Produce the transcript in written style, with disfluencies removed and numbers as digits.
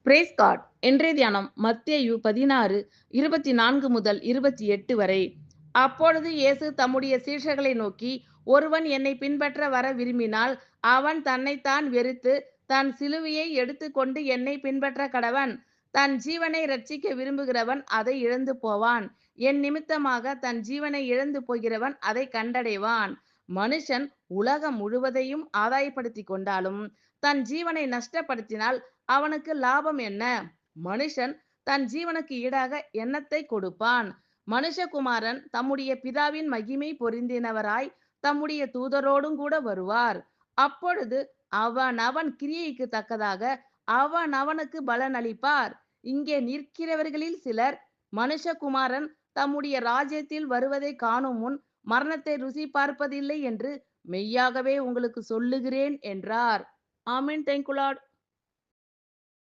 Brace God. இன்றைய தியானம் மத்தேயு 16:24 முதல் 28 வரை. அப்பொழுது இயேசு தம்முடைய சீஷர்களை நோக்கி, ஒருவன் என்னை பின்பற்ற வர விரும்பினால் அவன் தன்னைத்தான் வெறுத்து தன் சிலுவையை எடுத்துக்கொண்டு என்னை பின்பற்ற கடவன். தன் ஜீவனை இரட்சிக்க விரும்புகிறவன் அதை இழந்து போவான். என் நிமித்தமாக தன் ஜீவனை இழந்து போகிறவன் அதை கண்டடைவான். மனுஷன் உலகம் முழுவதையும் ஆதாயப்படுத்திக் கொண்டாலும் தன் ஜீவனை நஷ்டப்படுத்தினால் அவனுக்கு லாபம் என்ன? மனுஷன் தன் ஜீவனுக்கு ஈடாக என்னத்தை கொடுப்பான்? மனுஷகுமாரன் தம்முடைய பிதாவின் மகிமை பொருந்தினவராய் தம்முடைய தூதரோடும் கூட வருவார். அப்பொழுது அவன் கிரியைக்கு தக்கதாக அவனுக்கு பலன் அளிப்பார். இங்கே நிற்கிறவர்களில் சிலர் மனுஷகுமாரன் தம்முடைய ராஜ்யத்தில் வருவதை காணும் முன் மரணத்தை ருசி பார்ப்பதில்லை என்று மெய்யாகவே உங்களுக்கு சொல்லுகிறேன் என்றார். ஆமென். Thank you Lord.